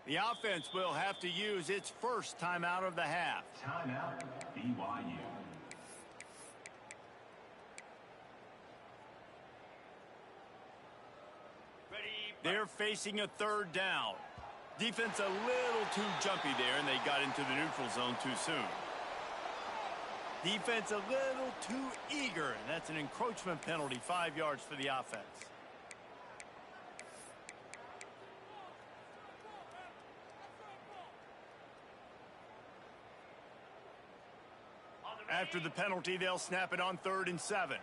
The offense will have to use its first timeout of the half. Timeout, BYU. They're facing a third down. Defense a little too jumpy there, and they got into the neutral zone too soon. Defense a little too eager, and that's an encroachment penalty, 5 yards for the offense. After the penalty, they'll snap it on 3rd and 7.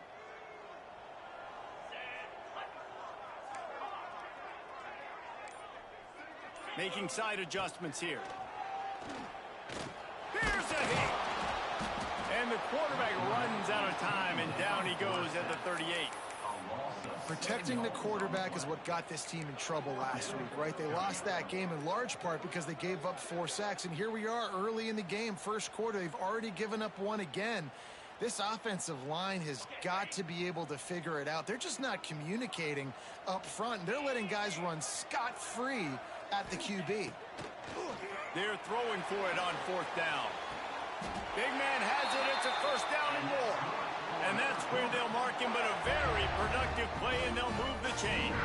Making side adjustments here. Here's a hit. And the quarterback runs out of time, and down he goes at the 38. Protecting the quarterback is what got this team in trouble last week, right? They lost that game in large part because they gave up 4 sacks, and here we are early in the game, first quarter. They've already given up 1 again. This offensive line has got to be able to figure it out. They're just not communicating up front. They're letting guys run scot-free at the QB. They're throwing for it on 4th down. Big man has it. It's a first down and more. And that's where they'll mark him, but a very productive play, and they'll move the chains.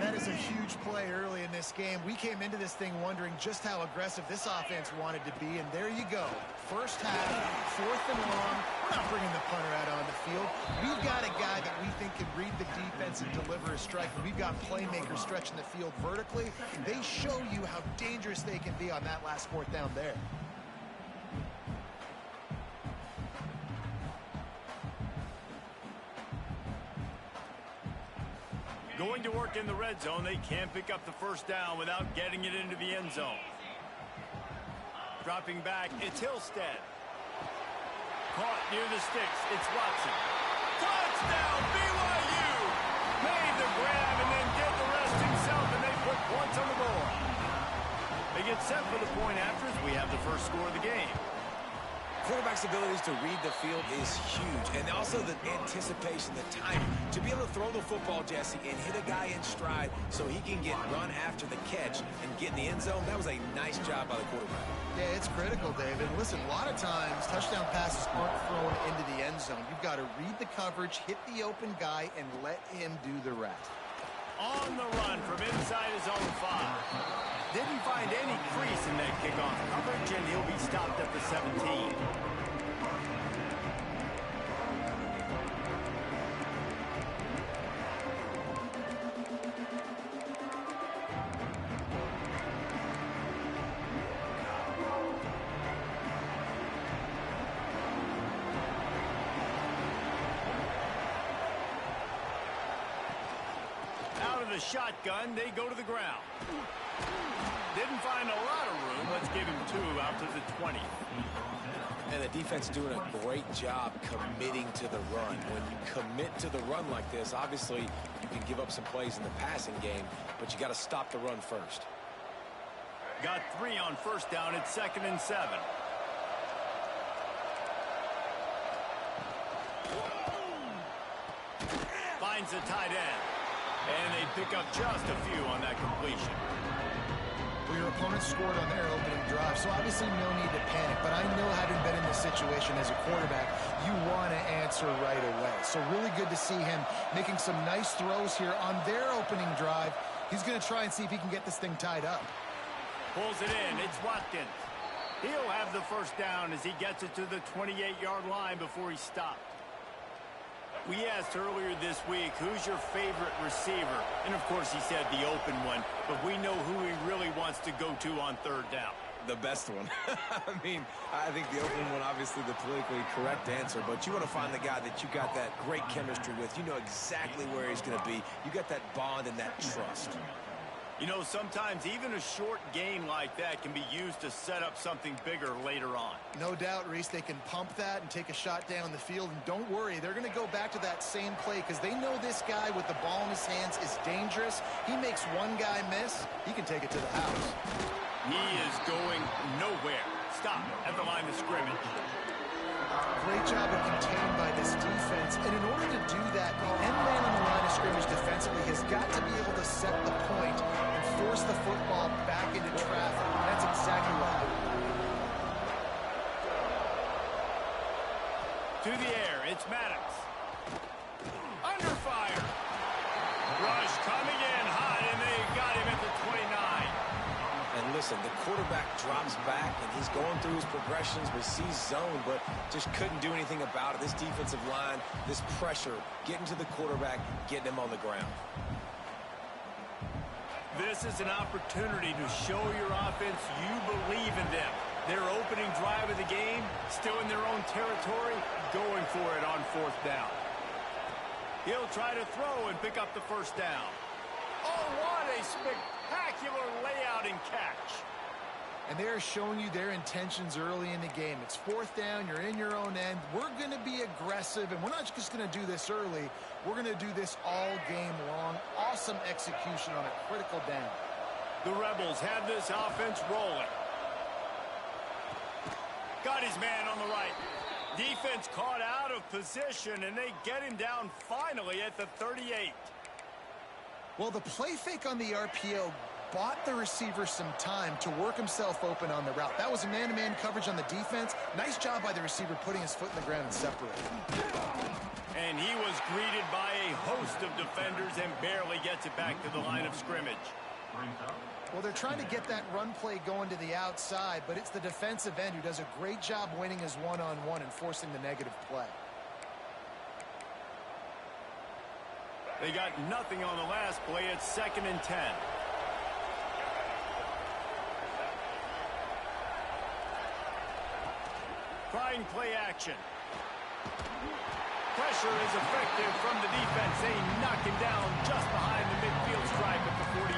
That is a huge play early in this game. We came into this thing wondering just how aggressive this offense wanted to be, and there you go. First half, 4th and long. We're not bringing the punter out on the field. We've got a guy that we think can read the defense and deliver a strike. We've got playmakers stretching the field vertically. They show you how dangerous they can be on that last 4th down there. Going to work in the red zone. They can't pick up the first down without getting it into the end zone. Dropping back, it's Hillstead. Caught near the sticks, it's Watson. Touchdown, BYU! Made the grab and then did the rest himself, and they put points on the board. They get set for the point after as we have the first score of the game. Quarterback's abilities to read the field is huge, and also the anticipation, the timing. To be able to throw the football, Jesse, and hit a guy in stride so he can get run after the catch and get in the end zone, that was a nice job by the quarterback. Yeah, it's critical, David. Listen, a lot of times, touchdown passes aren't thrown into the end zone. You've got to read the coverage, hit the open guy, and let him do the rest. On the run from inside his own 5. Didn't find any crease in that kickoff coverage, and he'll be stopped at the 17. Out of the shotgun, they go to the ground. Didn't find a lot of room. Let's give him 2 out to the 20. And the defense doing a great job committing to the run. When you commit to the run like this, obviously you can give up some plays in the passing game, but you got to stop the run first. Got 3 on first down. It's 2nd and 7. Finds the tight end. And they pick up just a few on that completion. Well, your opponent scored on their opening drive, so obviously no need to panic. But I know, having been in this situation as a quarterback, you want to answer right away. So really good to see him making some nice throws here on their opening drive. He's going to try and see if he can get this thing tied up. Pulls it in. It's Watkins. He'll have the first down as he gets it to the 28-yard line before he stopped. We asked earlier this week, who's your favorite receiver? And, of course, he said the open one. But we know who he really wants to go to on 3rd down. The best one. I mean, I think the open one, obviously the politically correct answer, but you want to find the guy that you got that great chemistry with. You know exactly where he's going to be. You got that bond and that trust. You know, sometimes even a short game like that can be used to set up something bigger later on. No doubt, Reese, they can pump that and take a shot down the field. And don't worry, they're going to go back to that same play because they know this guy with the ball in his hands is dangerous. He makes one guy miss, he can take it to the house. He is going nowhere. Stop at the line of scrimmage. Great job of contained by this defense. And in order to do that, the end man on the line of scrimmage defensively has got to be able to set the point and force the football back into traffic. That's exactly what happened. To the air, it's Maddox. Under fire. Rush coming in hot, and they got him at the 29. And listen, the quarterback drops back, and he's going through his progressions. We see zone, but just couldn't do anything about it. This defensive line, this pressure, getting to the quarterback, getting him on the ground. This is an opportunity to show your offense you believe in them. Their opening drive of the game, still in their own territory, going for it on 4th down. He'll try to throw and pick up the 1st down. Oh, what a spectacular layout and catch. And they're showing you their intentions early in the game. It's 4th down, you're in your own end. We're going to be aggressive, and we're not just going to do this early. We're going to do this all game long. Awesome execution on a critical down. The Rebels have this offense rolling. Got his man on the right. Defense caught out of position, and they get him down finally at the 38. Well, the play fake on the RPO bought the receiver some time to work himself open on the route. That was a man-to-man coverage on the defense. Nice job by the receiver putting his foot in the ground and separating. And he was greeted by a host of defenders and barely gets it back to the line of scrimmage. Well, they're trying to get that run play going to the outside, but it's the defensive end who does a great job winning his one-on-one and forcing the negative play. They got nothing on the last play. It's 2nd and 10. Trying play action. Pressure is effective from the defense. They knock him down just behind the midfield stripe at the 48.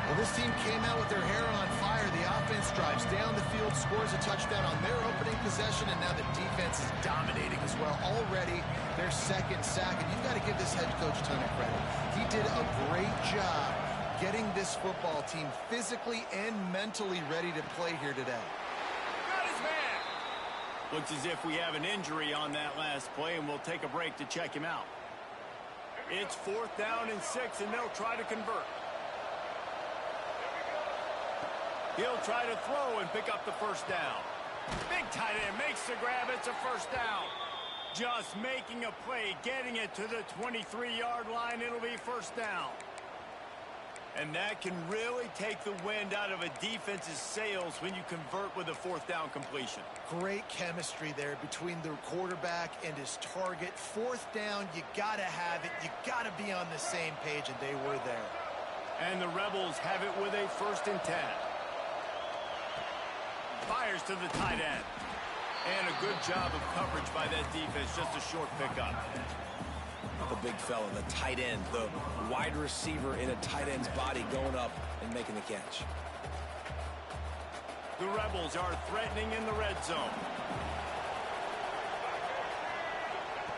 Well, this team came out with their hair on fire. The offense drives down the field, scores a touchdown on their opening possession, and now the defense is dominating as well. Already their 2nd sack, and you've got to give this head coach a ton of credit. He did a great job getting this football team physically and mentally ready to play here today. Got his man. Looks as if we have an injury on that last play, and we'll take a break to check him out. It's 4th down and 6, and they'll try to convert. He'll try to throw and pick up the 1st down. Big tight end makes the grab. It's a 1st down. Just making a play, getting it to the 23-yard line. It'll be 1st down. And that can really take the wind out of a defense's sails when you convert with a 4th down completion. Great chemistry there between the quarterback and his target. 4th down, you got to have it. You got to be on the same page, and they were there. And the Rebels have it with a 1st and 10. Fires to the tight end. And a good job of coverage by that defense. Just a short pickup. The big fella, the tight end, the wide receiver in a tight end's body going up and making the catch. The Rebels are threatening in the red zone.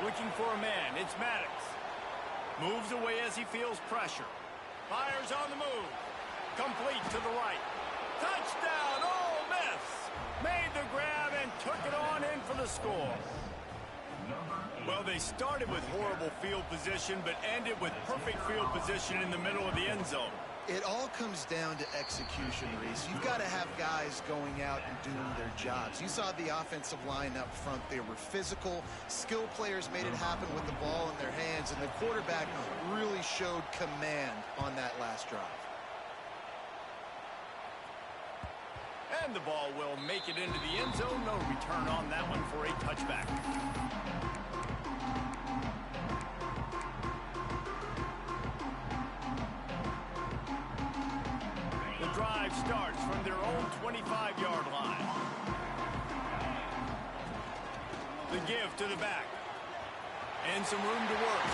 Looking for a man. It's Maddox. Moves away as he feels pressure. Fires on the move. Complete to the right. Touchdown, Ole Miss. Made the grab and took it on in for the score. Well, they started with horrible field position, but ended with perfect field position in the middle of the end zone. It all comes down to execution, Reese. You've got to have guys going out and doing their jobs. You saw the offensive line up front. They were physical. Skill players made it happen with the ball in their hands, and the quarterback really showed command on that last drive. And the ball will make it into the end zone. No return on that one for a touchback. The drive starts from their own 25-yard line. The give to the back. And some room to work.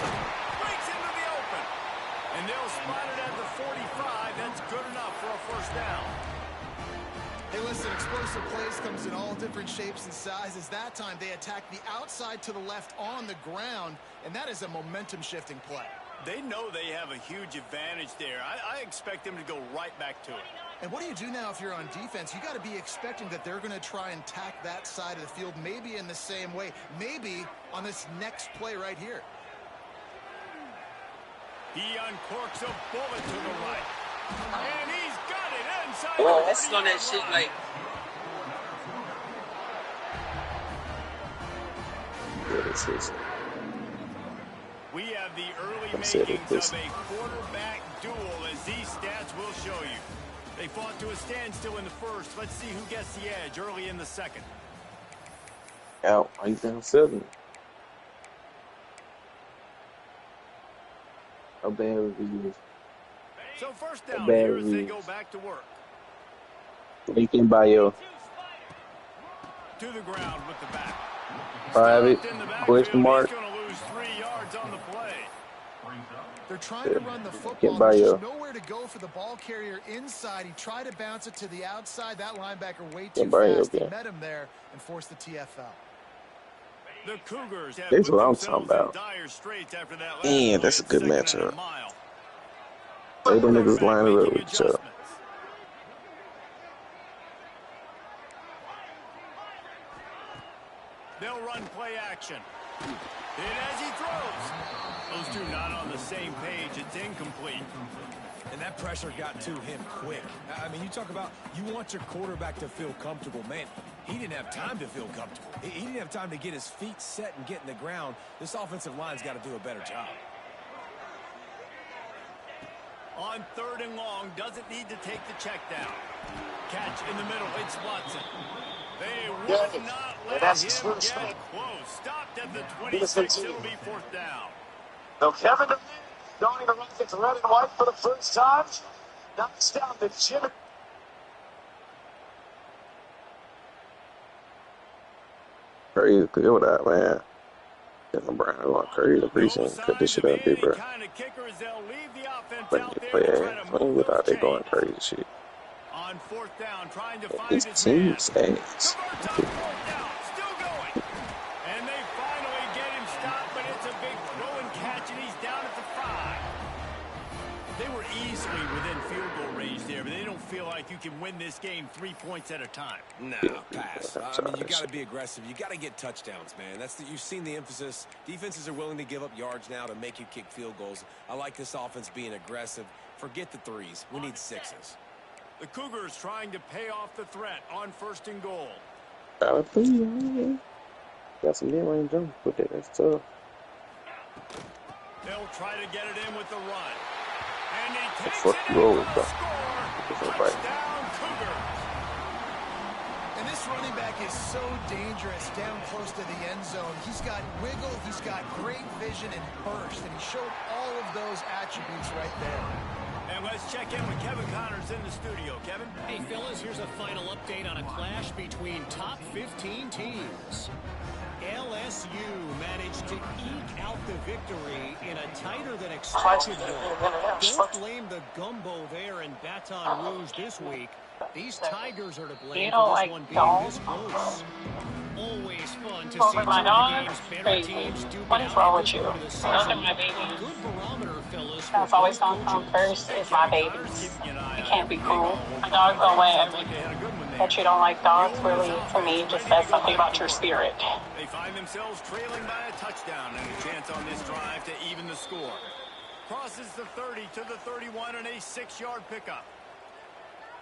Breaks into the open. And they'll spot it at the 45. That's good enough for a 1st down. Hey, listen, explosive plays comes in all different shapes and sizes. That time, they attack the outside to the left on the ground, and that is a momentum-shifting play. They know they have a huge advantage there. I expect them to go right back to it. And what do you do now if you're on defense? You got to be expecting that they're going to try and tack that side of the field, maybe in the same way, maybe on this next play right here. He uncorks a bullet to the right. Oh, I saw that shit like. We have the early makings of a quarterback duel, as these stats will show you. They fought to a standstill in the first. Let's see who gets the edge early in the second. Out. He's down 7. How bad was he? So first down here as they go back to work. Lincoln Bio. To the ground with the back. Private. Question mark. He's going to lose 3 yards on the play. They're trying to run the football. There's just nowhere to go for the ball carrier inside. He tried to bounce it to the outside. That linebacker way too fast. He met him there and forced the TFL. The Cougars have that's what I'm talking about. Man, that's a good matchup. They don't niggas line it up with each other. They'll run play action. And as he throws, those two not on the same page. It's incomplete. And that pressure got to him quick. I mean, you talk about you want your quarterback to feel comfortable. Man, he didn't have time to feel comfortable. He didn't have time to get his feet set and get in the ground. This offensive line's got to do a better job. On 3rd and long, doesn't need to take the check down. Catch in the middle. It's Watson. They would not let him get close. Stopped at the 26. It'll be 4th down. So Kevin going to Rockets red and white for the first time. Knocks down the Jimmy. Crazy clear with that, man. Kevin Brown going crazy. Appreciate cut this shit up, big bro. But they play ass without they going crazy shit. On 4th down, trying to find his team's ass. Still going. And they finally get him stopped, but it's a big throw and catch, and he's down at the 5. They were easily within field goal range there, but they don't feel like you can win this game 3 points at a time. No, pass. I mean, you got to be aggressive. You got to get touchdowns, man. You've seen the emphasis. Defenses are willing to give up yards now to make you kick field goals. I like this offense being aggressive. Forget the 3s. We need 6s. The Cougars trying to pay off the threat on 1st and goal. Got some mid-range jump with that. That's tough. They'll try to get it in with the run. And he takes it in for the score. Touchdown, Cougars. And this running back is so dangerous down close to the end zone. He's got wiggle, he's got great vision and burst, and he showed all of those attributes right there. And let's check in with Kevin Connors in the studio. Kevin? Hey, fellas, here's a final update on a clash between top 15 teams. LSU managed to eke out the victory in a tighter than expected one. Don't blame the gumbo there in Baton Rouge this week. These Tigers are to blame for this one being this close. Always fun to see two of the game's better teams do what is wrong with you? Good barometer, fellas. That's always going to come first is my babies. You can't be cool. My dogs don't win. That you don't like dogs really, to me, just says something about your spirit. They find themselves trailing by a touchdown and a chance on this drive to even the score. Crosses the 30 to the 31 and a 6-yard pickup.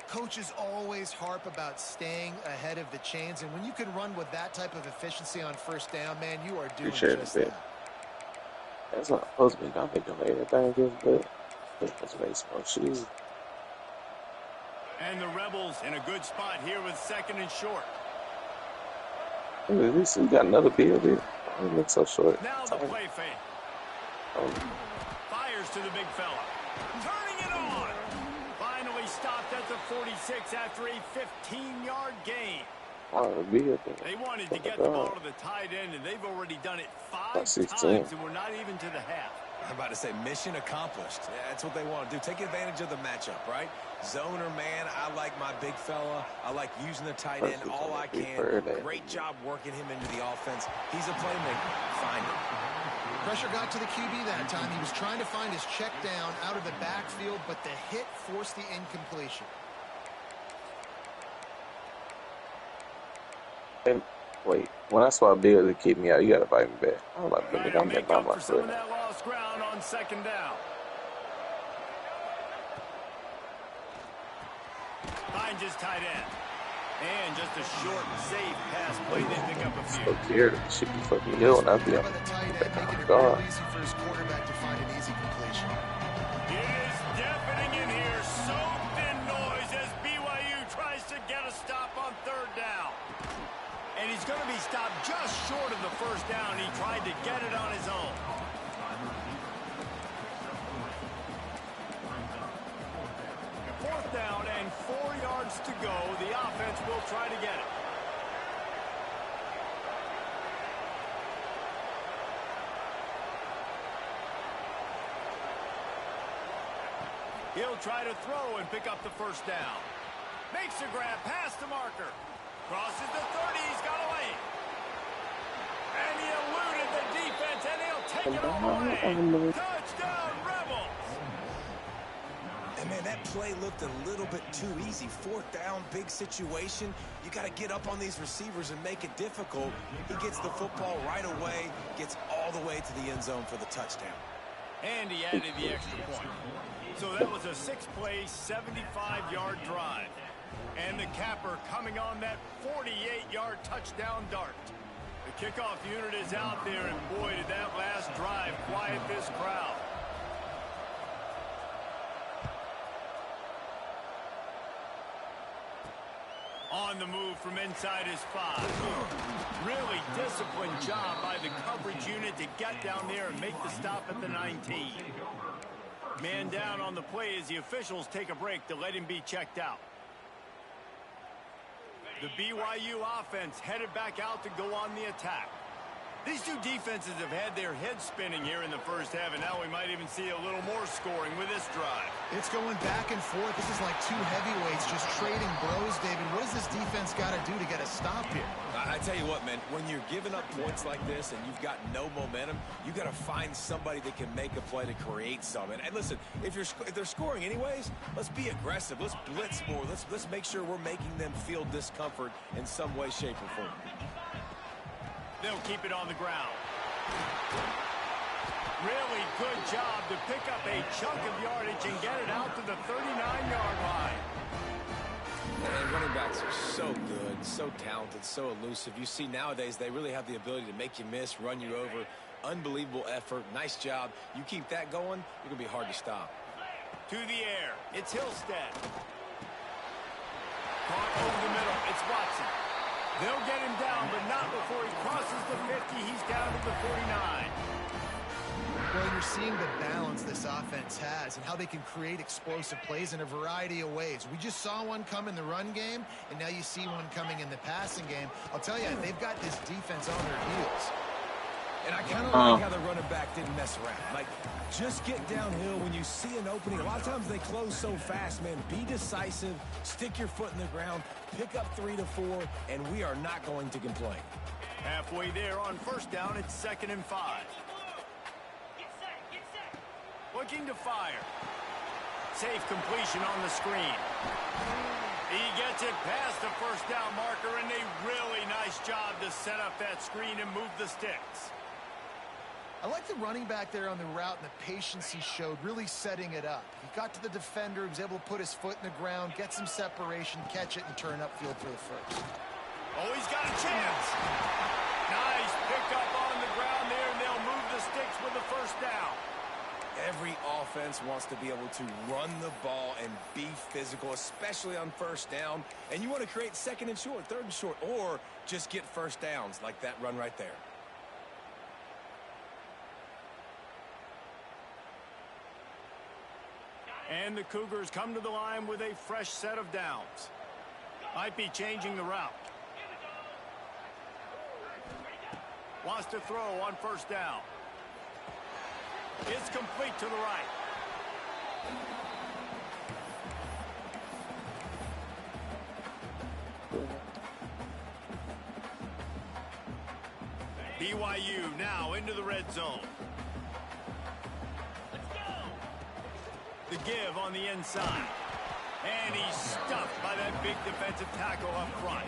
Coaches always harp about staying ahead of the chains, and when you can run with that type of efficiency on 1st down, man, you are doing just that. That's not supposed to be. Don't be doing anything against good. That's baseball. Jeez. And the Rebels in a good spot here with 2nd and short. At least we got another deal here. It looks so short. Now the play fake. Fires to the big fella. Turning it on. Finally stopped at the 46 after a 15-yard gain. They wanted to get the ball to the tight end, and they've already done it 5 times, and we're not even to the half. I'm about to say mission accomplished. That's what they want to do. Take advantage of the matchup, right? Zone or man, I like my big fella. I like using the tight end all I can. Great job working him into the offense. He's a playmaker. Find him. Pressure got to the QB that time. He was trying to find his check down out of the backfield, but the hit forced the incompletion. And wait, when I saw Bill to keep me out, you gotta fight me back. I'm like, I'm getting by my foot. That lost ground on 2nd down. finds his tight end. And just a short, safe pass play. They pick up a few. So here, should be fucking hill, and I'll be on By the tight end, making it guard. real easy for his quarterback to find an easy completion. It is deafening in here, soaked in noise as BYU tries to get a stop on third down. And he's going to be stopped just short of the first down. He tried to get it on his own. Fourth down and 4 yards to go. The offense will try to get it. He'll try to throw and pick up the first down. Makes a grab past the marker. Crosses the 30. He's got away. And he eluded the defense, and he'll take it all away. Touchdown, Rebels. And, man, that play looked a little bit too easy. Fourth down, big situation. You got to get up on these receivers and make it difficult. He gets the football right away, gets all the way to the end zone for the touchdown. And he added the extra point. So that was a 6-play, 75-yard drive. And the capper coming on that 48-yard touchdown dart. The kickoff unit is out there, and boy, did that last drive quiet this crowd. On the move from inside his 5. Really disciplined job by the coverage unit to get down there and make the stop at the 19. Man down on the play as the officials take a break to let him be checked out. The BYU offense headed back out to go on the attack. These two defenses have had their heads spinning here in the first half, and now we might even see a little more scoring with this drive. It's going back and forth. This is like two heavyweights just trading blows, David. What does this defense got to do to get a stop here? I tell you what, man, when you're giving up points like this and you've got no momentum, you got to find somebody that can make a play to create something. And listen, if they're scoring anyways, let's be aggressive. Let's blitz more. Let's make sure we're making them feel discomfort in some way, shape, or form. They'll keep it on the ground. Really good job to pick up a chunk of yardage and get it out to the 39-yard line. And running backs are so good, so talented, so elusive. You see nowadays they really have the ability to make you miss, run you over. Unbelievable effort. Nice job. You keep that going, you're going to be hard to stop. To the air. It's Hillstead. Caught over the middle. It's Watson. They'll get him down, but not before he crosses the 50. He's down to the 49. Well, you're seeing the balance this offense has and how they can create explosive plays in a variety of ways. We just saw one come in the run game, and now you see one coming in the passing game. I'll tell you, they've got this defense on their heels. And I kind of like how the running back didn't mess around. Like, just get downhill when you see an opening. A lot of times they close so fast, man. Be decisive, stick your foot in the ground, pick up 3 to 4, and we are not going to complain. Halfway there on first down, it's 2nd and 5. Looking to fire. Safe completion on the screen. He gets it past the first down marker, and a really nice job to set up that screen and move the sticks. I like the running back there on the route and the patience he showed, really setting it up. He got to the defender, he was able to put his foot in the ground, get some separation, catch it, and turn upfield for the first. Oh, he's got a chance. Nice pickup on the ground there, and they'll move the sticks with the first down. Every offense wants to be able to run the ball and be physical, especially on first down. And you want to create 2nd and short, 3rd and short, or just get first downs like that run right there. And the Cougars come to the line with a fresh set of downs. Might be changing the route. Wants to throw on first down. It's complete to the right. BYU now into the red zone. The give on the inside. And he's stuffed by that big defensive tackle up front.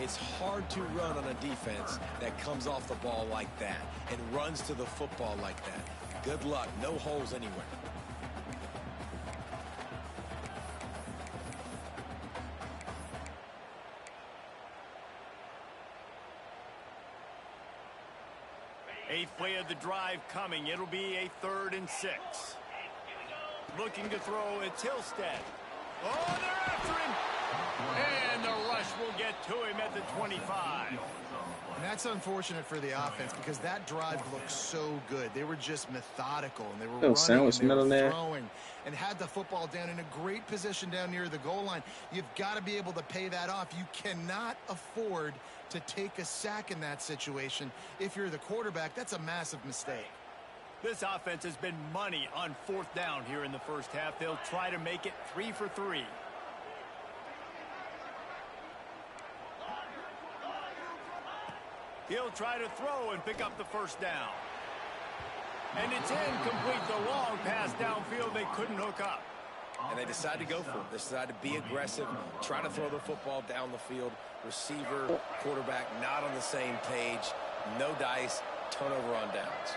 It's hard to run on a defense that comes off the ball like that and runs to the football like that. Good luck. No holes anywhere. Eighth play of the drive coming. It'll be a 3rd and 6. Looking to throw, it's Hillstead. Oh, they're after him. And the rush will get to him at the 25. And that's unfortunate for the offense because that drive looked so good. They were just methodical, and they were running and they were throwing and had the football down in a great position down near the goal line. You've got to be able to pay that off. You cannot afford to take a sack in that situation. If you're the quarterback, that's a massive mistake. This offense has been money on 4th down here in the first half. They'll try to make it 3 for 3. He'll try to throw and pick up the first down. And it's incomplete. The long pass downfield they couldn't hook up. And they decide to go for it. They decide to be aggressive, try to throw the football down the field. Receiver, quarterback, not on the same page. No dice, turnover on downs.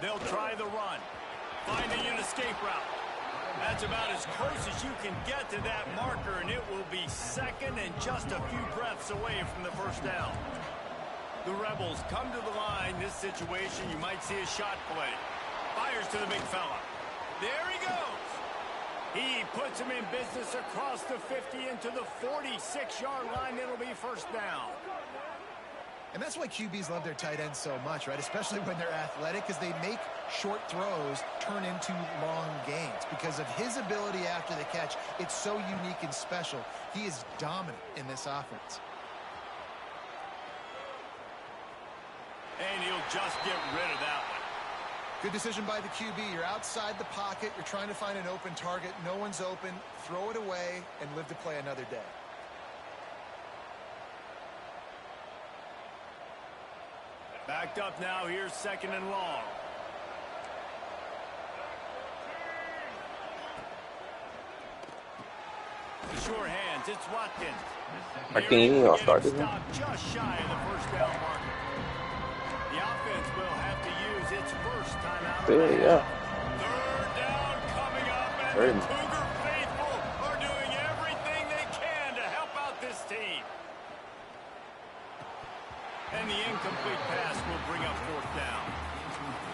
They'll try the run. Finding an escape route. That's about as close as you can get to that marker, and it will be 2nd and just a few breaths away from the first down. The Rebels come to the line. This situation, you might see a shot play. Fires to the big fella. There he goes. He puts him in business across the 50 into the 46-yard line. It'll be first down. And that's why QBs love their tight ends so much, right? Especially when they're athletic, because they make short throws turn into long gains. Because of his ability after the catch, it's so unique and special. He is dominant in this offense. And he'll just get rid of that one. Good decision by the QB. You're outside the pocket. You're trying to find an open target. No one's open. Throw it away and live to play another day. Backed up now. Here's 2nd and long. The sure hands. It's Watkins. I can't even start this one. Just shy of the first down marker. The offense will have to use its first timeout. There, yeah. 3rd down coming up, and the Cougar faithful are doing everything they can to help out this team. And the incomplete pass will bring up 4th down.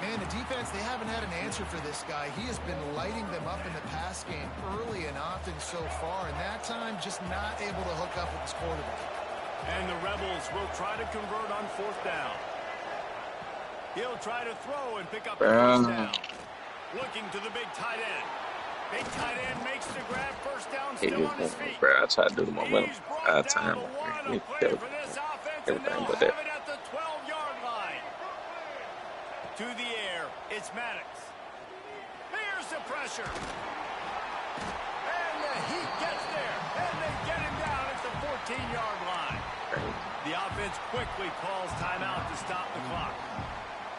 Man, the defense, they haven't had an answer for this guy. He has been lighting them up in the pass game early and often so far, and that time just not able to hook up with his quarterback. And the Rebels will try to convert on 4th down. He'll try to throw and pick up the first down. Looking to the big tight end. Big tight end makes the grab. First down, still on his feet. I try to do the momentum. I time everything but that. At the 12-yard line. To the air, it's Maddox. Here's the pressure. And the heat gets there. And they get him down at the 14-yard line. The offense quickly calls timeout to stop the clock.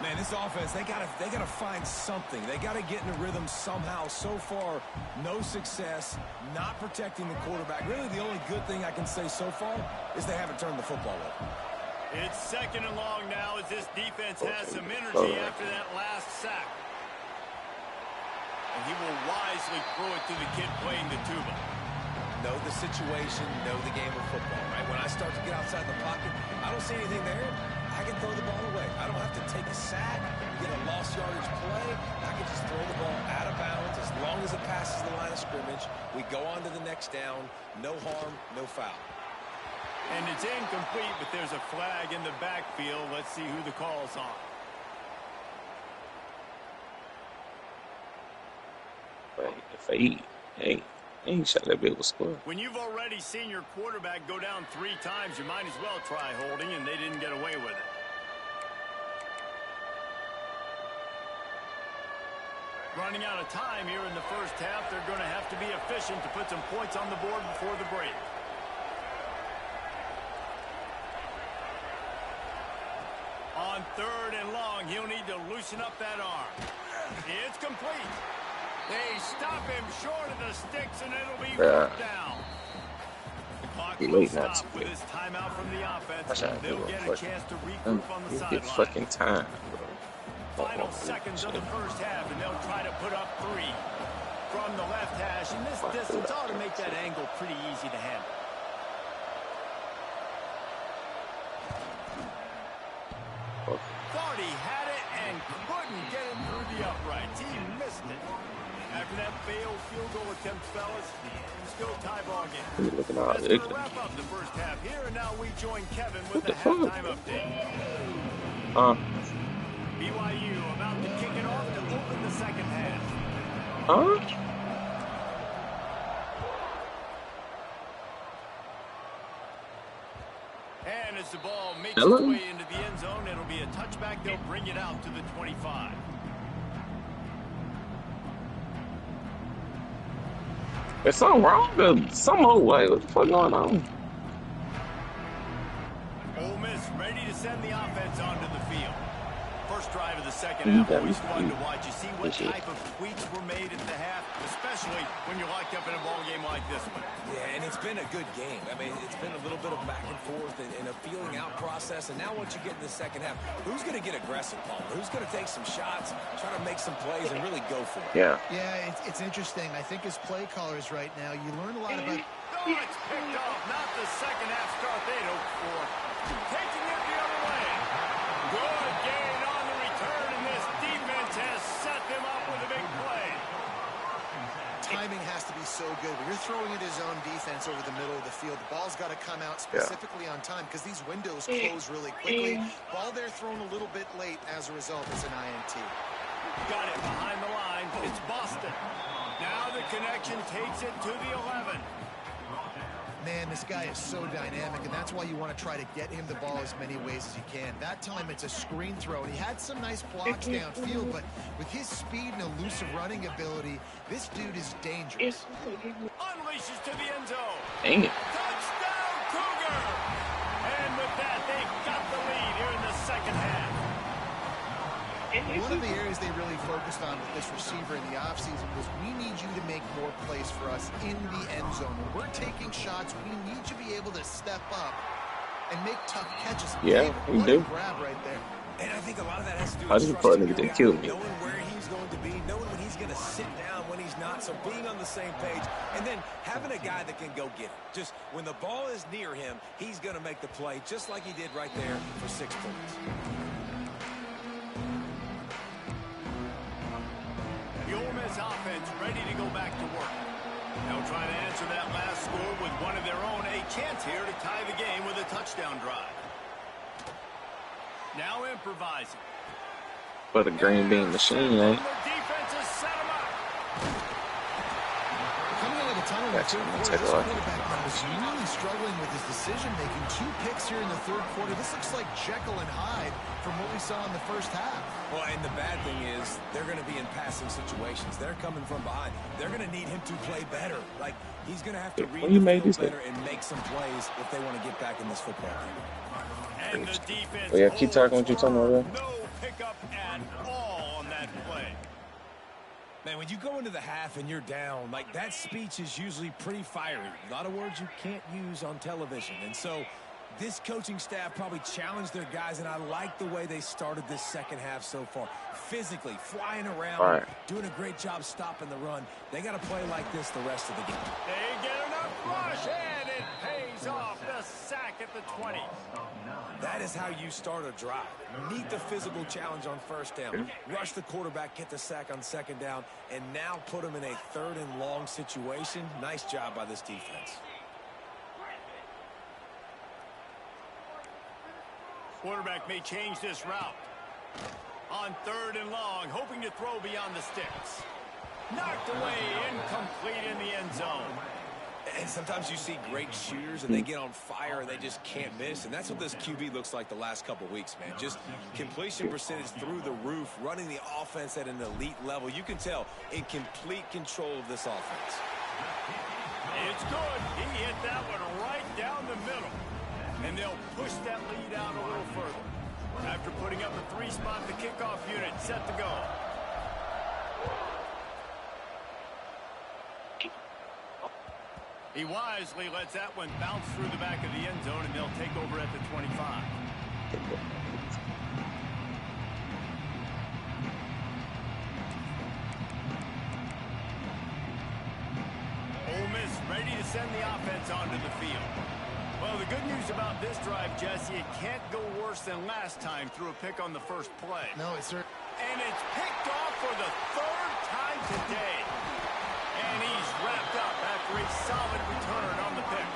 Man, this offense, they gotta find something. They gotta get in a rhythm somehow. So far, no success, not protecting the quarterback. Really, the only good thing I can say so far is they haven't turned the football over. It's 2nd and long now as this defense has some energy after that last sack. And he will wisely throw it to the kid playing the tuba. Know the situation, know the game of football, right? When I start to get outside the pocket, I don't see anything there. I can throw the ball away. I don't have to take a sack, get a lost yardage play. I can just throw the ball out of bounds as long as it passes the line of scrimmage. We go on to the next down. No harm, no foul. And it's incomplete, but there's a flag in the backfield. Let's see who the call's on. If he shot that big score. When you've already seen your quarterback go down 3 times, you might as well try holding, and they didn't get away with it. Running out of time here in the first half, they're going to have to be efficient to put some points on the board before the break. On 3rd and long, he'll need to loosen up that arm. It's complete. They stop him short of the sticks, and it'll be down. The clock will stop with his timeout from the offense. They'll get a chance to regroup on the sideline. Fucking time, bro. Final seconds of the first half, and they'll try to put up 3 from the left hash. And this distance ought to make that angle pretty easy to handle. Okay. field goal attempts, fellas. Still tie ball game. He's looking all That's ugly. going to wrap up the first half here, and now we join Kevin with What the the fuck? halftime update. BYU about to kick it off to open the second half. And as the ball makes its way into the end zone, it'll be a touchback. They'll bring it out to the 25. There's something wrong. Some old way. What the fuck going on? Ole Miss ready to send the offense onto the field. First drive of the second half, always fun to watch. You see what type of tweaks were made at the half, especially when you're locked up in a ball game like this one. Yeah, and it's been a good game. I mean, it's been a little bit of back and forth and a feeling out process. And now once you get in the second half, who's going to get aggressive, Paul? Who's going to take some shots, try to make some plays, and really go for it? Yeah, it's interesting. I think as play callers right now, you learn a lot about... Oh, it's picked off. Not the second half start they'd hoped for. Taking it the other way. Good gain on the return, and this defense has set them up with a big play. Timing has to be so good. When you're throwing it his own defense over the middle of the field, the ball's got to come out specifically on time because these windows close really quickly. Ball there thrown a little bit late as a result. It's an INT. Got it behind the line. It's Boston. Now the connection takes it to the 11. Man, this guy is so dynamic, and that's why you want to try to get him the ball as many ways as you can. That time, it's a screen throw, and he had some nice blocks downfield, but with his speed and elusive running ability, this dude is dangerous. Unleashes to the end zone. Dang it. Touchdown, Cougar! And with that, they got the lead here in the second half. One of the areas they really focused on with this receiver in the offseason was we need you to make more plays for us in the end zone. When we're taking shots, we need you to be able to step up and make tough catches. Yeah, we do. Grab right there. And I think a lot of that has to do I with just thought nigga didn't kill me. knowing where he's going to be, knowing when he's going to sit down, when he's not, so being on the same page, and then having a guy that can go get it. Just when the ball is near him, he's going to make the play, just like he did right there for 6 points. The Ole Miss offense ready to go back to work. They'll try to answer that last score with one of their own. A chance here to tie the game with a touchdown drive. Now improvising. But a green bean machine, eh? The defense has set him up. Coming out of the tunnel in the third quarter, this quarterback was really struggling with his decision-making. 2 picks here in the third quarter. This looks like Jekyll and Hyde from what we saw in the first half. Well, and the bad thing is they're going to be in passing situations. They're coming from behind. They're going to need him to play better. Like, he's going to have to read the field better and make some plays if they want to get back in this football game. And the defense yeah, keep talking what you're talking about. No pickup at all on that play. Man, when you go into the half and you're down, like, that speech is usually pretty fiery. A lot of words you can't use on television. And so this coaching staff probably challenged their guys, and I like the way they started this second half so far. Physically, flying around, doing a great job stopping the run. They got to play like this the rest of the game. They get enough rush, and it pays off. The sack at the 20. That is how you start a drive. Meet the physical challenge on first down. Rush the quarterback, get the sack on second down, and now put them in a 3rd and long situation. Nice job by this defense. Quarterback may change this route. On 3rd and long, hoping to throw beyond the sticks. Knocked away, incomplete in the end zone. And sometimes you see great shooters and they get on fire and they just can't miss. And that's what this QB looks like the last couple weeks, man. Just completion percentage through the roof, running the offense at an elite level. You can tell in complete control of this offense. It's good. He hit that one right down the middle. And they'll push that lead out a little further. After putting up a 3-spot, the kickoff unit set to go. He wisely lets that one bounce through the back of the end zone, and they'll take over at the 25. Ole Miss ready to send the offense onto the field. Well, the good news about this drive, Jesse, it can't go worse than last time through a pick on the first play. No, it's certainly. And it's picked off for the 3rd time today. And he solid return on the pick.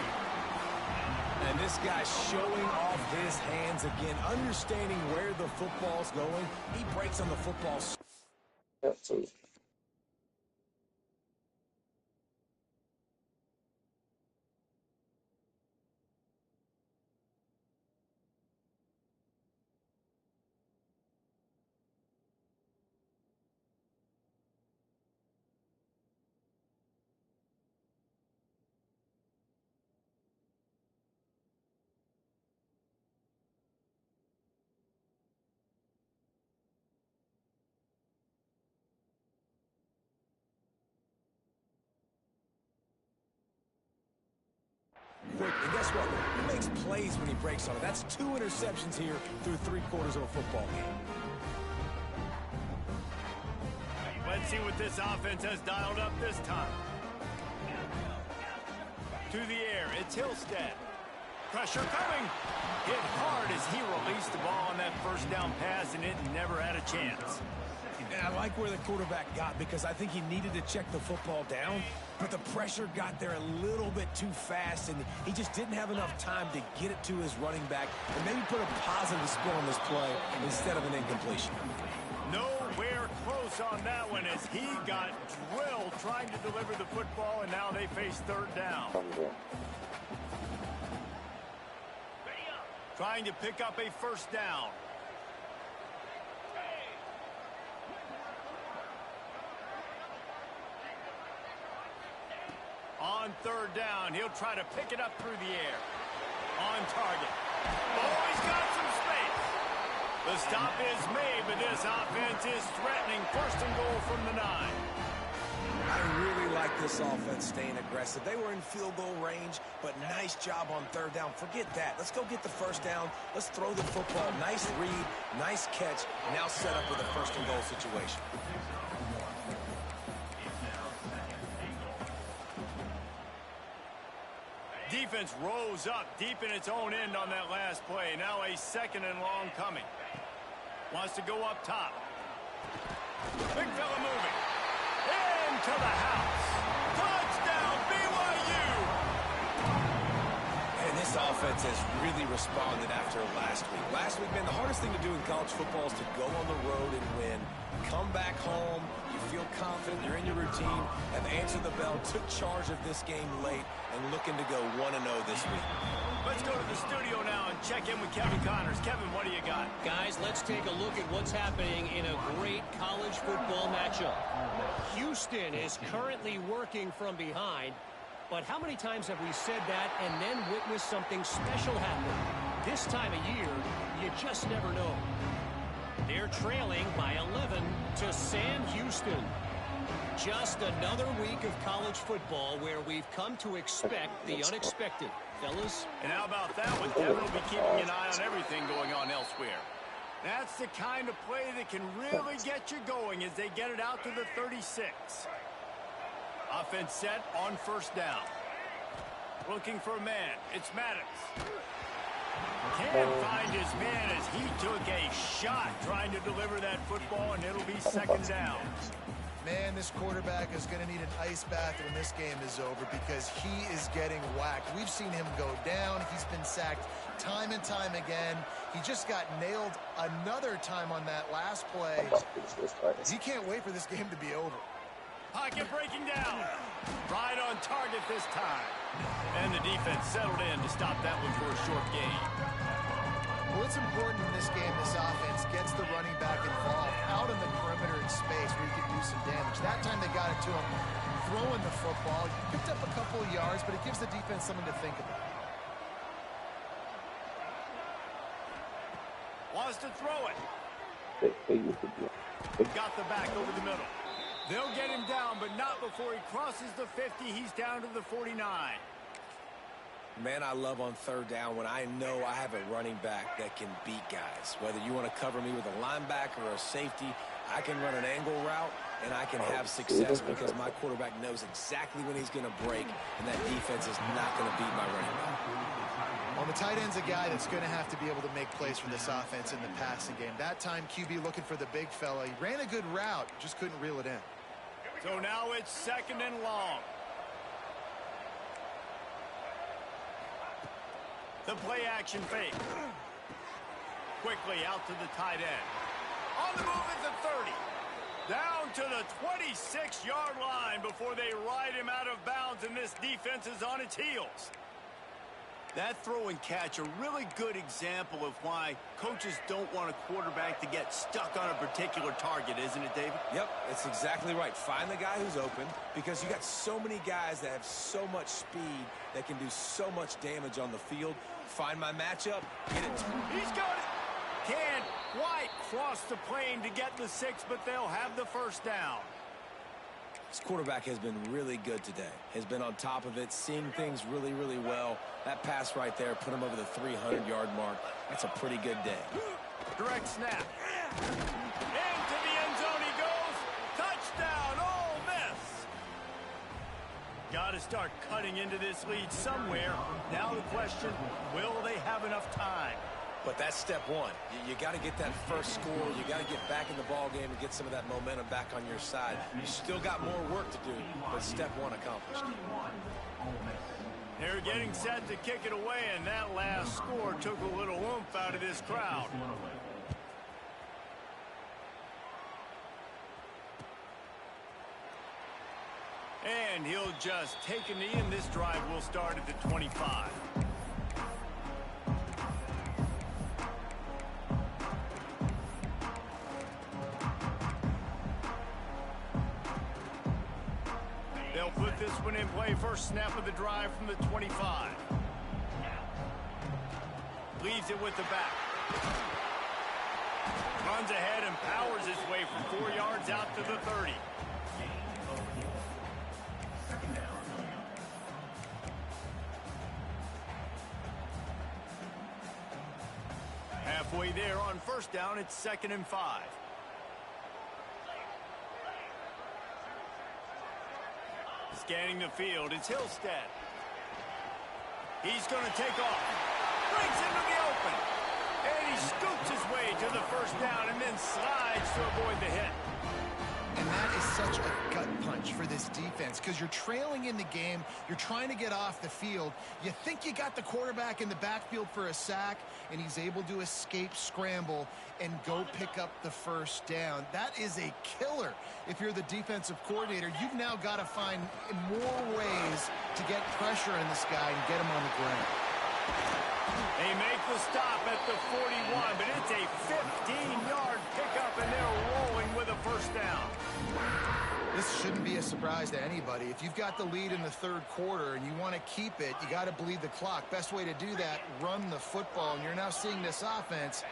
And this guy's showing off his hands again, understanding where the football's going. He breaks on the football. Absolutely. Quick, and guess what? He makes plays when he breaks on it. That's 2 interceptions here through 3/4 of a football game. Let's see what this offense has dialed up this time. To the air, it's Hillstead. Pressure coming. Hit hard as he released the ball on that first down pass, and it never had a chance. And I like where the quarterback got because I think he needed to check the football down, but the pressure got there a little bit too fast, and he just didn't have enough time to get it to his running back and maybe put a positive spin on this play instead of an incompletion. Nowhere close on that one as he got drilled trying to deliver the football, and now they face third down. Trying to pick up a first down. On third down, he'll try to pick it up through the air. On target. Oh, he's got some space. The stop is made, but this offense is threatening. First and goal from the 9. I really like this offense staying aggressive. They were in field goal range, but nice job on third down. Forget that. Let's go get the first down. Let's throw the football. Nice read, nice catch. Now set up with a first and goal situation. Defense rose up deep in its own end on that last play. Now a second and long coming. Wants to go up top. Big fella moving. Into the house. Touchdown, BYU! And this offense has really responded after last week. Last week, man, the hardest thing to do in college football is to go on the road and win. Come back home, you feel confident, you're in your routine, have answered the bell, took charge of this game late, and looking to go 1-0 this week. Let's go to the studio now and check in with Kevin Connors. Kevin, what do you got? Guys, let's take a look at what's happening in a great college football matchup. Houston is currently working from behind, but how many times have we said that and then witnessed something special happen? This time of year, you just never know. They're trailing by 11 to Sam Houston. Just another week of college football where we've come to expect the unexpected. Fellas? And how about that one? Kevin will be keeping an eye on everything going on elsewhere. That's the kind of play that can really get you going as they get it out to the 36. Offense set on first down. Looking for a man. It's Maddox. Can't find his man as he took a shot trying to deliver that football, and it'll be second down. Man, this quarterback is going to need an ice bath when this game is over because he is getting whacked. We've seen him go down. He's been sacked time and time again. He just got nailed another time on that last play. He can't wait for this game to be over. Pocket breaking down. Right on target this time. And the defense settled in to stop that one for a short gain. Well, it's important in this game this offense gets the running back involved out in the perimeter in space where he can do some damage. That time they got it to him throwing the football. He picked up a couple of yards, but it gives the defense something to think about. Wants to throw it. Got the back over the middle. They'll get him down, but not before he crosses the 50. He's down to the 49. Man, I love on third down when I know I have a running back that can beat guys. Whether you want to cover me with a linebacker or a safety, I can run an angle route, and I can have success because my quarterback knows exactly when he's going to break, and that defense is not going to beat my running back. Well, the tight end's a guy that's going to have to be able to make plays for this offense in the passing game. That time, QB looking for the big fella. He ran a good route, just couldn't reel it in. So now it's second and long. The play action fake. Quickly out to the tight end. On the move at the 30. Down to the 26-yard line before they ride him out of bounds, and this defense is on its heels. That throw and catch, a really good example of why coaches don't want a quarterback to get stuck on a particular target, isn't it, David? Yep, it's exactly right. Find the guy who's open, because you got so many guys that have so much speed that can do so much damage on the field. Find my matchup, get it. He's got it. Can't quite cross the plane to get the 6, but they'll have the first down. This quarterback has been really good today. Has been on top of it, seeing things really, really well. That pass right there put him over the 300-yard mark. That's a pretty good day. Direct snap. Into the end zone he goes. Touchdown, Ole Miss. Got to start cutting into this lead somewhere. Now the question, will they have enough time? But that's step one. You got to get that first score. You got to get back in the ball game and get some of that momentum back on your side. You still got more work to do, but step one accomplished. They're getting set to kick it away, and that last score took a little oomph out of this crowd. And he'll just take a knee, and this drive will start at the 25. They'll put this one in play. First snap of the drive from the 25. Leaves it with the back. Runs ahead and powers his way from 4 yards out to the 30. Halfway there on first down, it's 2nd and 5. Scanning the field, it's Hillstead. He's going to take off. Brings into the open. And he scoots his way to the first down and then slides to avoid the hit. And that is such a gut punch for this defense because you're trailing in the game. You're trying to get off the field. You think you got the quarterback in the backfield for a sack, and he's able to escape scramble and go pick up the first down. That is a killer. If you're the defensive coordinator, you've now got to find more ways to get pressure on this guy and get him on the ground. They make the stop at the 41, but it's a 15-yard pickup, and they're rolling with a first down. This shouldn't be a surprise to anybody. If you've got the lead in the third quarter and you want to keep it, you got to bleed the clock. Best way to do that, run the football. And you're now seeing this offense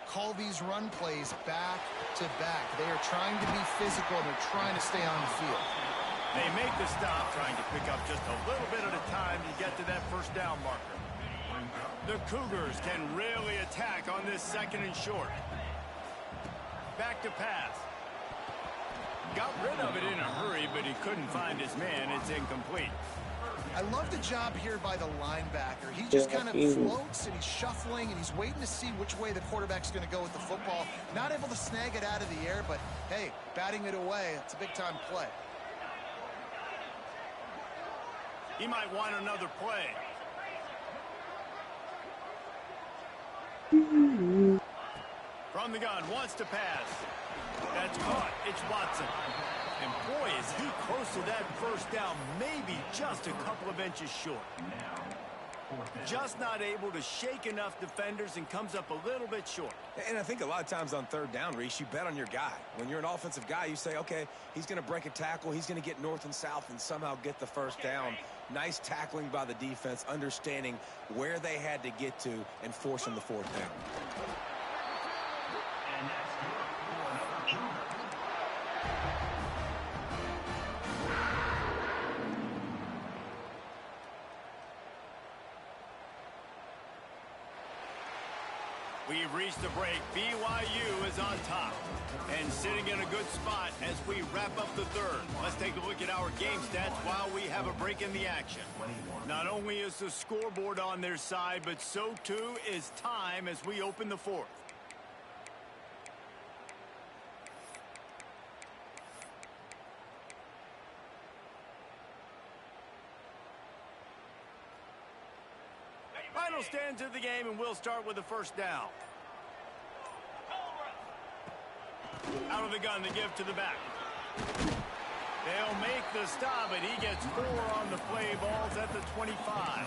call these run plays back to back. They are trying to be physical, and they're trying to stay on the field. They make the stop, trying to pick up just a little bit at a time to get to that first down marker. The Cougars can really attack on this 2nd and short. Back to pass. Got rid of it in a hurry, but he couldn't find his man. It's incomplete. I love the job here by the linebacker. He just kind of floats, and he's shuffling, and he's waiting to see which way the quarterback's going to go with the football. Not able to snag it out of the air, but, hey, batting it away, it's a big-time play. He might want another play. From the gun, wants to pass. That's caught. It's Watson. And boy, is he close to that first down, maybe just a couple of inches short. Just not able to shake enough defenders and comes up a little bit short. And I think a lot of times on third down, Reese, you bet on your guy. When you're an offensive guy, you say, okay, he's going to break a tackle. He's going to get north and south and somehow get the first down. Nice tackling by the defense, understanding where they had to get to and forcing the fourth down. We've reached the break. BYU is on top and sitting in a good spot as we wrap up the third. Let's take a look at our game stats while we have a break in the action. Not only is the scoreboard on their side, but so too is time as we open the fourth. Final stands of the game, and we'll start with the first down. Out of the gun to give to the back. They'll make the stop, and he gets 4 on the play. Balls at the 25.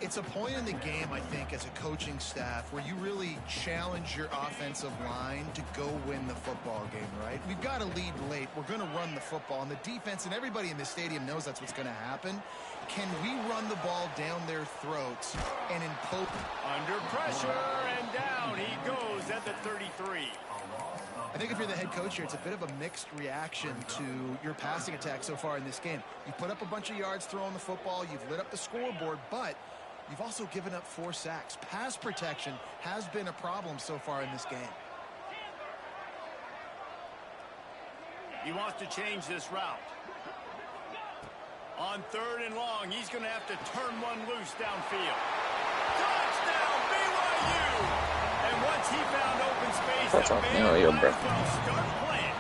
It's a point in the game, I think, as a coaching staff where you really challenge your offensive line to go win the football game, right? We've got to lead late. We're going to run the football. And the defense and everybody in the stadium knows that's what's going to happen. Can we run the ball down their throats and impose? Under pressure, and down he goes at the 33. I think if you're the head coach here, it's a bit of a mixed reaction to your passing attack so far in this game. You put up a bunch of yards throwing the football. You've lit up the scoreboard, but you've also given up 4 sacks. Pass protection has been a problem so far in this game. He wants to change this route. On 3rd and long, he's going to have to turn one loose downfield. Touchdown, BYU! And once he found open space, the band might as well start playing.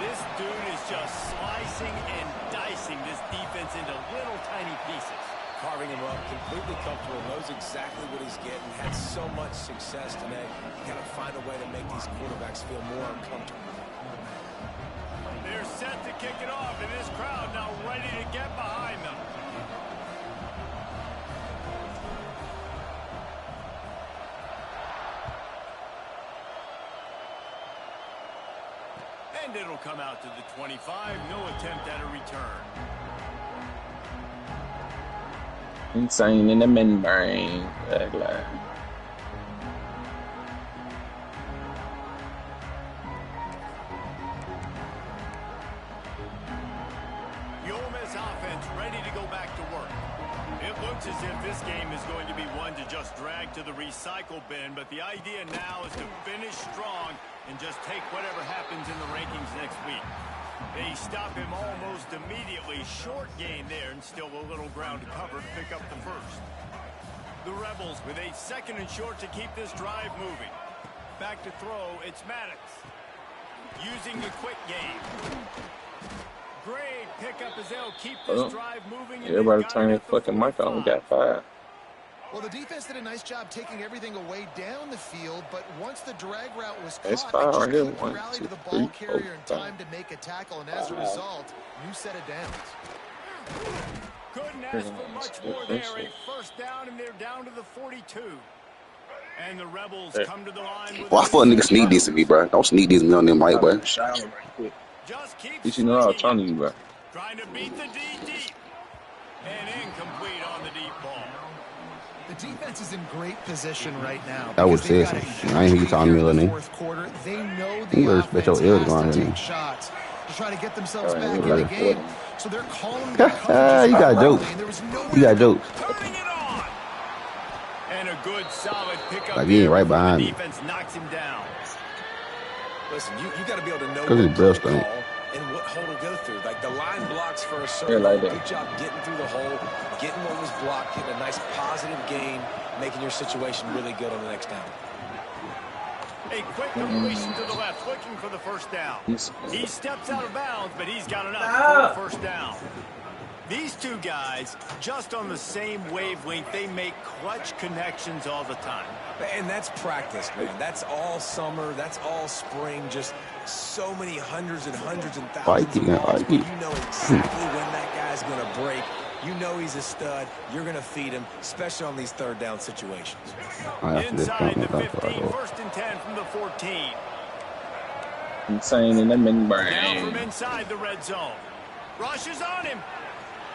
This dude is just slicing and dicing this defense into little tiny pieces. Carving him up, completely comfortable, knows exactly what he's getting, had so much success today. You got to find a way to make these quarterbacks feel more uncomfortable. They're set to kick it off, and this crowd now ready to get behind them. And it'll come out to the 25. No attempt at a return. Insane in the membrane. Offense ready to go back to work. It looks as if this game is going to be one to just drag to the recycle bin, but the idea now is to finish strong and just take whatever happens in the rankings next week. They stop him almost immediately. Short gain there, and still a little ground to cover to pick up the first. The Rebels with a 2nd and short to keep this drive moving. Back to throw, it's Maddox. Using the quick game. Great pickup as they'll keep this drive moving. Everybody turn their fucking mic on. We got 5. Well, the defense did a nice job taking everything away down the field, but once the drag route was caught, It's they 5 just right here. couldn't 1, rally 2, to the 3, ball 4, carrier in 5. time to make a tackle, and as a result, new set of downs. Couldn't ask for much more there. A first down, and they're down to the 42. And the Rebels come to the line with Why fuck niggas sneak this to me, bro? Don't sneak this to me on them right, boy. just keep Did you know I was trying to you, bro? trying to beat the D deep. And incomplete on the deep ball. The defense is in great position right now. I would say so. I ain't hear you talking to me, little nigga. They know You the better bet offense your ears has going to right take now. shots to try to get themselves All right, back in we're the ready. game. So they're calling You got jokes. You got jokes. Turning it on. And a good solid pickup. Like, he ain't right before behind the me. defense knocks him down. Listen, you got to be able to know 'Cause his what breath play stink. call and what hole to go through. Like, the line blocks for a certain like hole. that. Good job getting through the hole, getting what was blocked, getting a nice positive gain, making your situation really good on the next down. A quick completion to the left, looking for the first down. He steps out of bounds, but he's got enough for a first down. These two guys, just on the same wavelength, they make clutch connections all the time. And that's practice, man. That's all summer. That's all spring. Just so many hundreds and hundreds and thousands of balls. But you know exactly when that guy's going to break. You know he's a stud. You're going to feed him, especially on these third down situations. Inside the 15, 1st and 10 from the 14. Insane in the Down from membrane. inside the red zone. Rushes on him.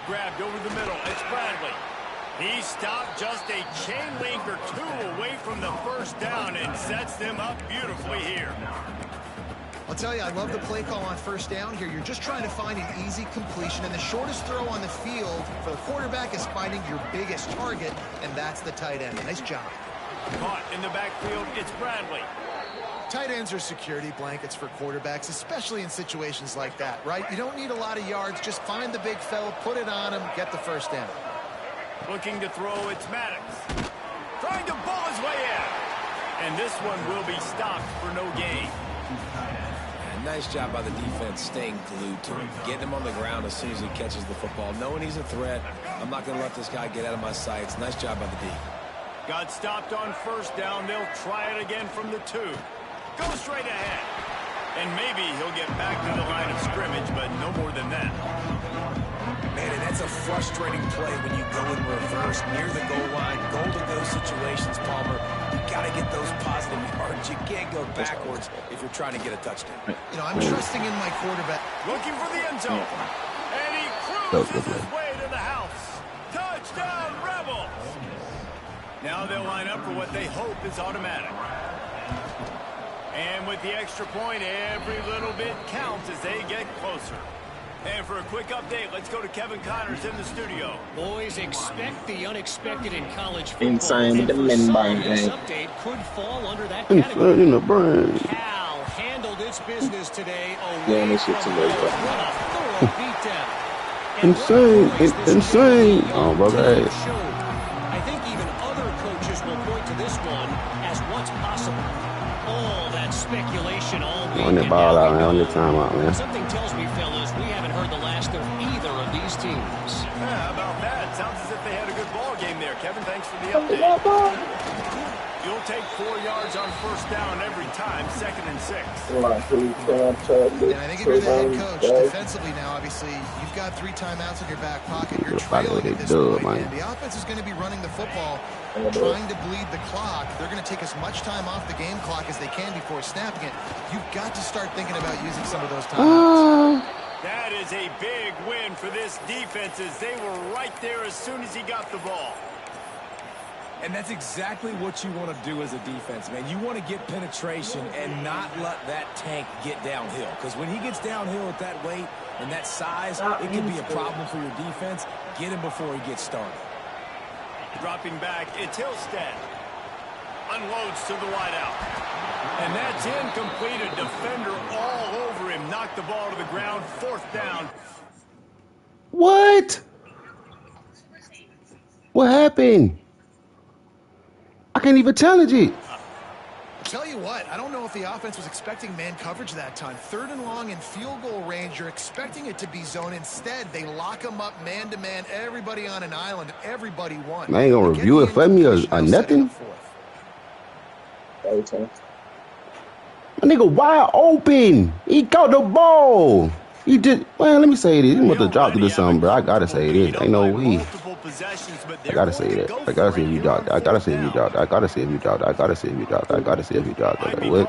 Grabbed over the middle. It's Bradley. He stopped just a chain link or 2 away from the first down and sets them up beautifully here. I'll tell you, I love the play call on first down here. You're just trying to find an easy completion, and the shortest throw on the field for the quarterback is finding your biggest target, and that's the tight end. Nice job. Caught in the backfield, it's Bradley. Tight ends are security blankets for quarterbacks, especially in situations like that, right? You don't need a lot of yards. Just find the big fella, put it on him, get the first down. Looking to throw, it's Maddox. Trying to ball his way in. And this one will be stopped for no gain. And Nice job by the defense staying glued to him, getting him on the ground as soon as he catches the football, knowing he's a threat. I'm not going to let this guy get out of my sights. Nice job by the D. Got stopped on first down. They'll try it again from the 2. Go straight ahead. And maybe he'll get back to the line of scrimmage, but no more than that. Man, and that's a frustrating play when you go in reverse near the goal line. Goal-to-go situations, Palmer. You got to get those positive yards. You can't go backwards if you're trying to get a touchdown. You know, I'm trusting in my quarterback. Looking for the end zone. And he cruises his way to the house. Touchdown, Rebels! Now they'll line up for what they hope is automatic. And with the extra point, every little bit counts as they get closer. And for a quick update, let's go to Kevin Connors in the studio. Boys, expect the unexpected in college football. Insane the membrane this game. update could fall under that category. Insane in the brain. Cal handled its business today. Yeah, this shit's a little bit. Insane. Oh, brother. I think even other coaches will point to this one as what's possible. All that speculation all week. On the ball out, man. On the timeout, man. Something tells me, fellas, we haven't heard the last of either of these teams. How about that? Sounds as if they had a good ball game there. Kevin, thanks for the update. You'll take 4 yards on first down every time, 2nd and 6. And I think if you're the head coach, defensively now, obviously, you've got 3 timeouts in your back pocket. You're trailing at this point, and the offense is going to be running the football, trying to bleed the clock. They're going to take as much time off the game clock as they can before snapping it. You've got to start thinking about using some of those timeouts. That is a big win for this defense as they were right there as soon as he got the ball. And that's exactly what you want to do as a defense, man. You want to get penetration and not let that tank get downhill. Because when he gets downhill at that weight and that size, it can be a problem for your defense. Get him before he gets started. Dropping back, it's Hillstead. Unloads to the wideout. And that's incomplete. A defender all over him. Knocked the ball to the ground. 4th down. What? What happened? I can't even tell it. Tell you what, I don't know if the offense was expecting man coverage that time. 3rd and long in field goal range, you're expecting it to be zone. Instead, they lock them up man-to-man, everybody on an island, everybody won. I ain't gonna review it for me or nothing. My nigga wide open. He caught the ball. He did. Well, let me say this. He must have dropped it or something, bro. I gotta say this. Ain't no way. I gotta say that. I gotta say if you dropped. I gotta say if you dropped. I gotta say if you dropped. I gotta say if you dropped. I gotta say if you dropped. Like, what?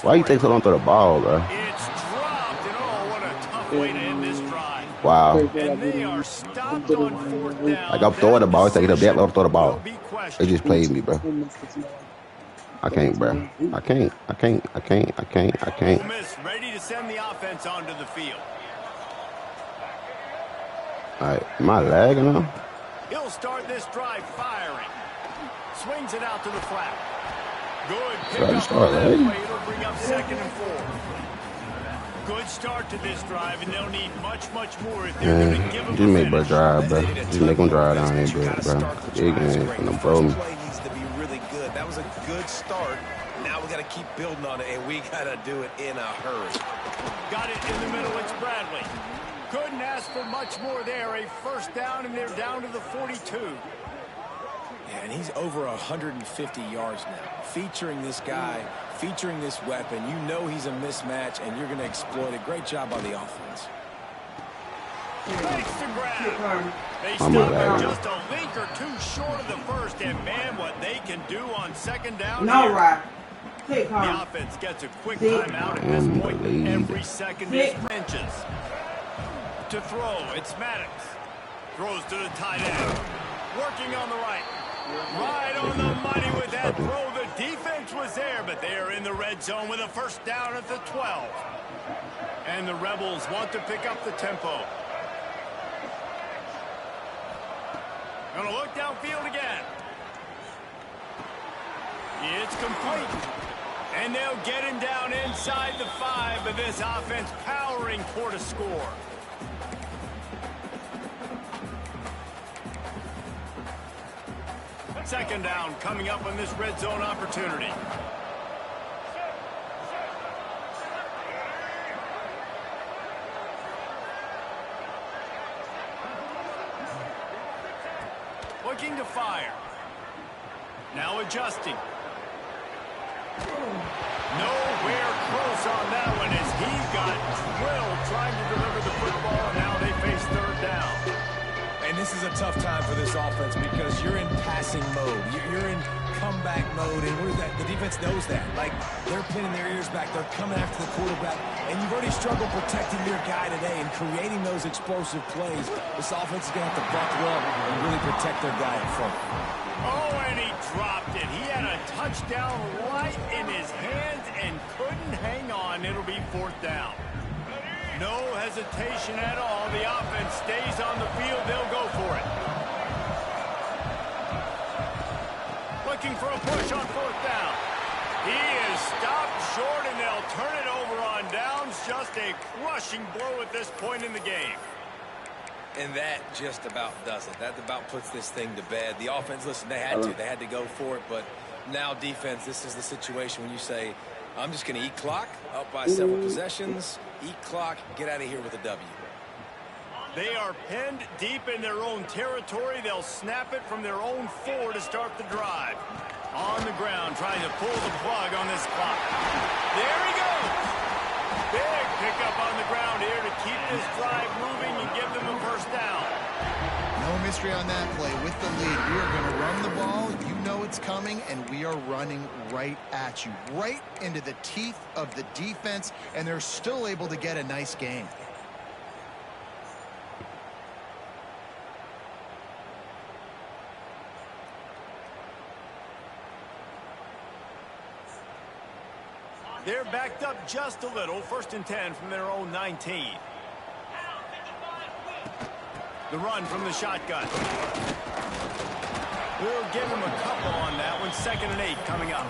Why you take so long to the ball, bro? It's dropped, and oh, what a tough way to end this drive. Wow. And they are stopped on 4th down. Like, I'm throwing the ball. Take it up there. I'm throwing the ball. They just played me, bro. I can't, bro. I can't. Ole Miss ready to send the offense onto the field. All right, am I lagging now? He'll start this drive firing. Swings it out to the flat. Good pick up on that play. It'll bring up 2nd and 4. Good start to this drive, and they'll need much more if they're going to give them just make bro drive, bro. Just make them drive down here, bro. Big man, finna blow me. That was a good start. Now we got to keep building on it, and we got to do it in a hurry. Got it in the middle. It's Bradley. Couldn't ask for much more there. A 1st down, and they're down to the 42. Yeah, and he's over 150 yards now. Featuring this guy, featuring this weapon, you know he's a mismatch, and you're going to exploit it. Great job on the offense. Makes the grab. They stop just a link or 2 short of the 1st, and man, what they can do on 2nd down. The offense gets a quick timeout at this point. Every second is inches. To throw, it's Maddox. Throws to the tight end. Working on the right. Right on the money with that throw. The defense was there, but they are in the red zone with a 1st down at the 12. And the Rebels want to pick up the tempo. Gonna look downfield again. It's complete. And they'll get him down inside the 5, but this offense powering toward a score. Second down coming up on this red zone opportunity. looking to fire. Now adjusting. Nowhere close on that one as he got drilled trying to deliver the football. Now they face third down. And this is a tough time for this offense because you're in passing mode. You're in comeback mode, and what is that? The defense knows that. Like, they're pinning their ears back. They're coming after the quarterback, and you've already struggled protecting your guy today and creating those explosive plays. This offense is going to have to buckle up and really protect their guy in front. Oh, and he dropped it. He had a touchdown right in his hands and couldn't hang on. It'll be fourth down. No hesitation at all. The offense stays on the field. They'll go for it. Looking for a push on fourth down. He is stopped short, and they'll turn it over on downs. Just a crushing blow at this point in the game. And that just about does it. That about puts this thing to bed. The offense, listen, they had to go for it. But now defense, this is the situation when you say, I'm just going to eat clock, up by several possessions, eat clock, get out of here with a W. They are pinned deep in their own territory. They'll snap it from their own 4 to start the drive. On the ground, trying to pull the plug on this clock. There he goes. Big pickup on the ground here to keep this drive moving and give them a first down. No mystery on that play. With the lead, we are going to run the ball. You know it's coming, and we are running right at you, right into the teeth of the defense, and they're still able to get a nice gain. They're backed up just a little. 1st and 10 from their own 19. The run from the shotgun. We'll give him a couple on that one. 2nd and 8 coming up.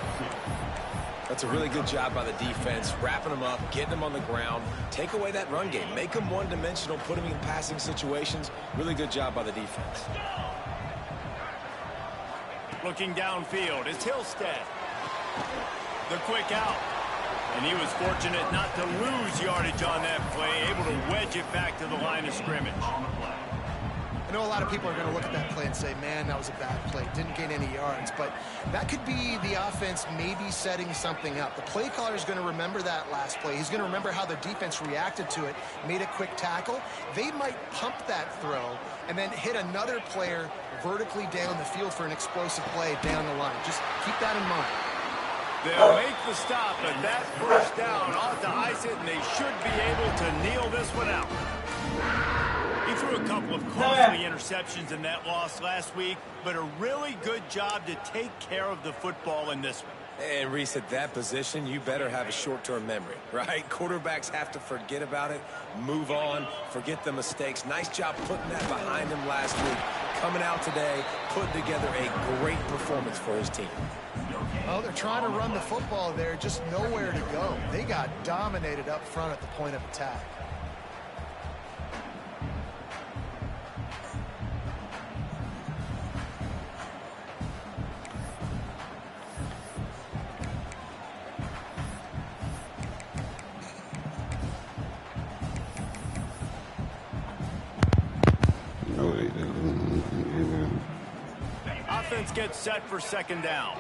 That's a really good job by the defense, wrapping them up, getting them on the ground. Take away that run game. Make them one-dimensional, put them in passing situations. Really good job by the defense. Looking downfield is Hillstead. The quick out. And he was fortunate not to lose yardage on that play, able to wedge it back to the line of scrimmage. I know a lot of people are going to look at that play and say, man, that was a bad play. Didn't gain any yards. But that could be the offense maybe setting something up. The play caller is going to remember that last play. He's going to remember how the defense reacted to it, made a quick tackle. They might pump that throw and then hit another player vertically down the field for an explosive play down the line. Just keep that in mind. They'll make the stop, but that first down ought to ice it, and they should be able to kneel this one out. He threw a couple of costly interceptions in that loss last week, but a really good job to take care of the football in this one. And Reese, at that position, you better have a short-term memory, right? Quarterbacks have to forget about it, move on, forget the mistakes. Nice job putting that behind him last week. Coming out today, putting together a great performance for his team. Oh, they're trying to run the football there, just nowhere to go. They got dominated up front at the point of attack. Offense gets set for 2nd down.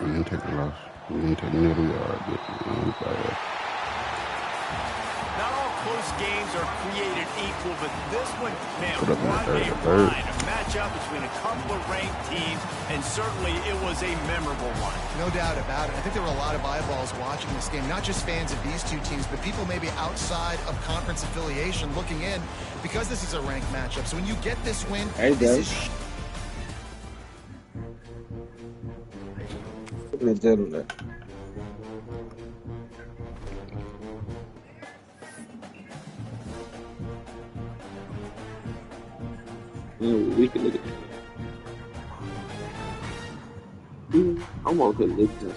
We didn't take the loss. We didn't take middle yard. Not all close games are created equal, but this one, man, Put up what my a third. line. A matchup between a couple of ranked teams, and certainly it was a memorable one. No doubt about it. I think there were a lot of eyeballs watching this game, not just fans of these two teams, but people maybe outside of conference affiliation looking in because this is a ranked matchup. So when you get this win, this is... We can look at that. I'm gonna look at this.